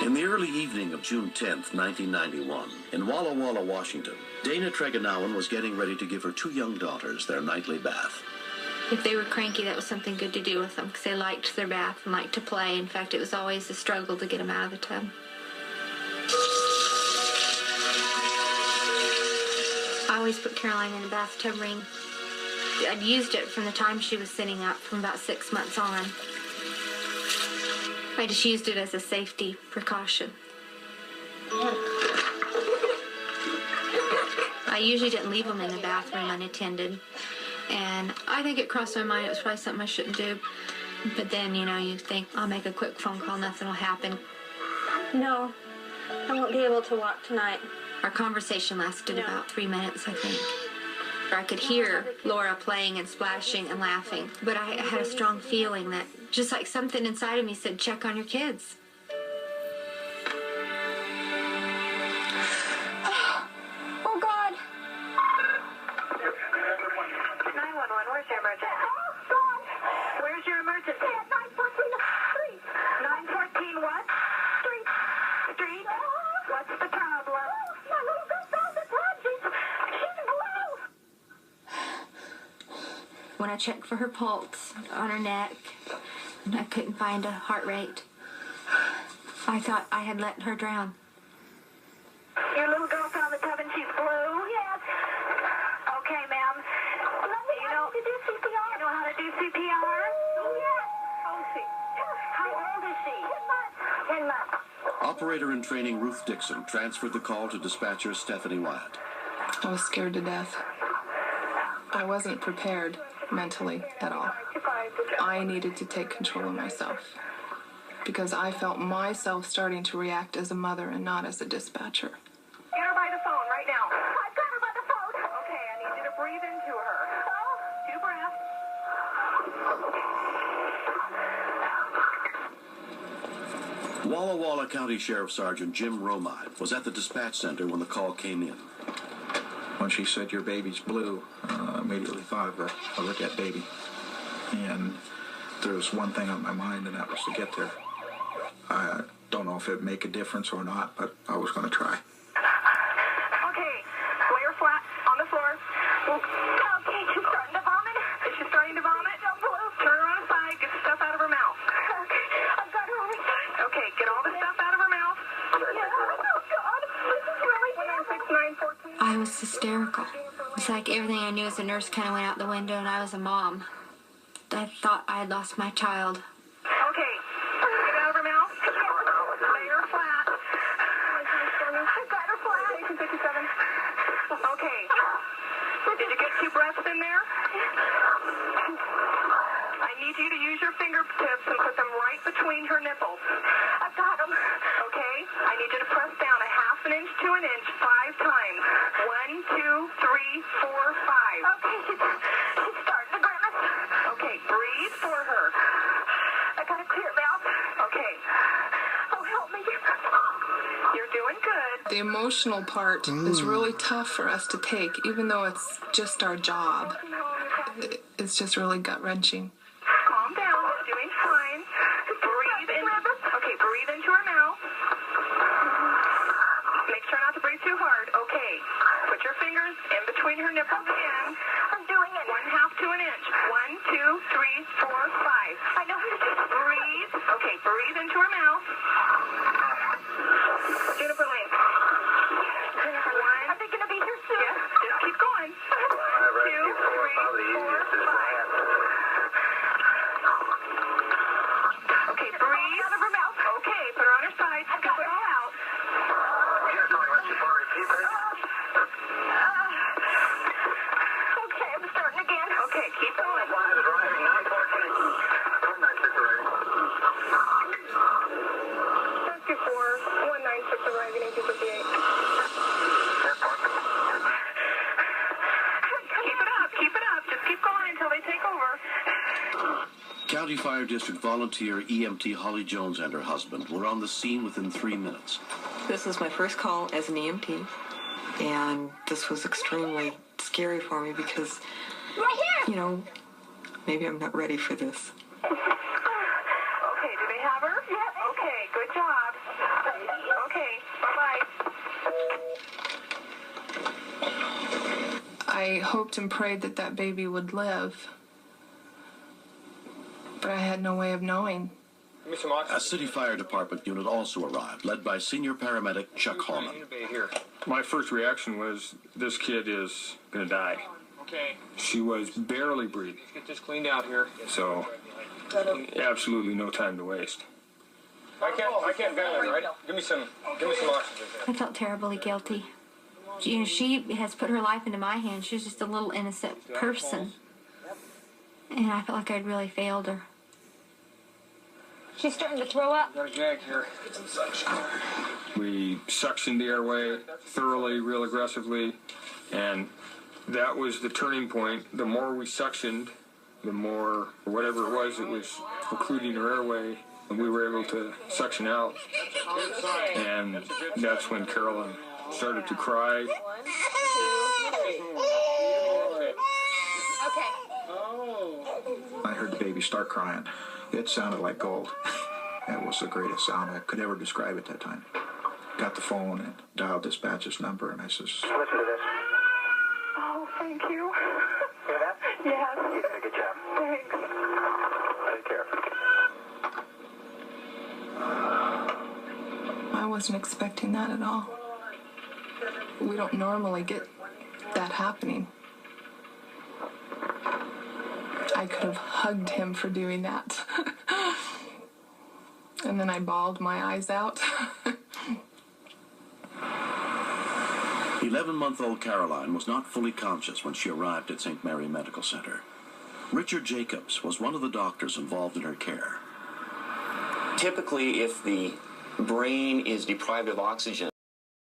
In the early evening of June 10th, 1991, in Walla Walla, Washington, Dana Treganowan was getting ready to give her two young daughters their nightly bath. If they were cranky, that was something good to do with them because they liked their bath and liked to play. In fact, it was always a struggle to get them out of the tub. I always put Caroline in a bathtub ring. I'd used it from the time she was sitting up, from about 6 months on. I just used it as a safety precaution. I usually didn't leave them in the bathroom unattended. And I think it crossed my mind it was probably something I shouldn't do. But then, you know, you think, I'll make a quick phone call, nothing will happen. No, I won't be able to walk tonight. Our conversation lasted about 3 minutes, I think. I could hear Laura playing and splashing and laughing. But I had a strong feeling that, just like something inside of me said, check on your kids. Oh, God. 911, where's your emergency? Oh, God. Where's your emergency? At 914 Street. 914 what? Street. Street? Oh. What's the problem? My little girl found the tub. She's blue. When I checked for her pulse on her neck, and I couldn't find a heart rate, I thought I had let her drown. Your little girl found the tub and she's blue? Yes. Okay, ma'am. Let me know how to do CPR. You know how to do CPR? Yes. Oh, see. How old is she? 10 months. 10 months. Operator in training Ruth Dixon transferred the call to dispatcher Stephanie Wyatt. I was scared to death. I wasn't prepared mentally at all. I needed to take control of myself because I felt myself starting to react as a mother and not as a dispatcher. Get her by the phone right now. I've got her by the phone. Okay, I need you to breathe into her. Two breaths. Walla Walla County Sheriff Sergeant Jim Romide was at the dispatch center when the call came in. When she said, your baby's blue, I immediately thought of that baby. And there was one thing on my mind, and that was to get there. I don't know if it'd make a difference or not, but I was going to try. Okay, lay her flat on the floor. Okay, she's starting to vomit. Is she starting to vomit? Turn her on her side, get the stuff out of her mouth. Okay, I've got her on her side. Okay, get all the stuff out of her mouth. Oh, God. This is really bad. 914. I was hysterical. It's like everything I knew as a nurse kind of went out the window, and I was a mom. I thought I had lost my child. Okay, get it out of her mouth. Lay her flat. I've got her flat. 57. Okay. Did you get 2 breaths in there? I need you to use your fingertips and put them right between her nipples. I've got them. Okay? I need you to press down a half an inch to an inch 5 times. 1, 2, 3, 4, 5. Okay, she's starting to grimace. Okay, breathe for her. I got a clear mouth. Okay. Oh, help me. You're doing good. The emotional part is really tough for us to take, even though it's just our job. It's just really gut-wrenching. Calm down. You're doing fine. Breathe in. Okay, breathe into her mouth. Make sure not to breathe too hard. Okay. Put your fingers in between her nipples again. I'm doing it. 1/2 to an inch. 1, 2, 3, 4, 5. I know how to do this. Breathe. Okay, breathe into her mouth. Jennifer Lane. Are they going to be here soon? Yes, just keep going. 2, 3, 4, 5. Okay, breathe. Out of her mouth. Okay, put her on her side. I got Scoop it it. all out. Okay, I'm starting again. Okay, keep going. 196 arriving 1858. Keep it up. Just keep going until they take over. County Fire District volunteer EMT Holly Jones and her husband were on the scene within 3 minutes. This was my first call as an EMT, and this was extremely scary for me because, Right here. you know, maybe I'm not ready for this. Okay, do they have her? Yes. Okay, good job. hoped and prayed that that baby would live. But I had no way of knowing. A city fire department unit also arrived, led by senior paramedic Chuck Holman. My first reaction was, this kid is going to die. Okay. She was barely breathing. Let's get this cleaned out here. So, absolutely no time to waste. I can't ventilate, right? Give me some oxygen. I felt terribly guilty. She has put her life into my hands. She was just a little innocent person. And I felt like I'd really failed her. She's starting to throw up. Got a gag here. We suctioned the airway thoroughly, real aggressively, and that was the turning point. The more we suctioned, the more, whatever it was occluding her airway, and we were able to suction out. And that's when Carolyn started to cry. I heard the baby start crying. It sounded like gold. It was the greatest sound I could ever describe at that time. Got the phone and dialed dispatch's number, and I says, Listen to this. Oh, thank you. Hear that? Yes. You did a good job. Thanks. Take care. I wasn't expecting that at all. We don't normally get that happening. I could have hugged him for doing that. And then I bawled my eyes out. 11-month-old Caroline was not fully conscious when she arrived at St. Mary Medical Center. Richard Jacobs was one of the doctors involved in her care. Typically, if the brain is deprived of oxygen,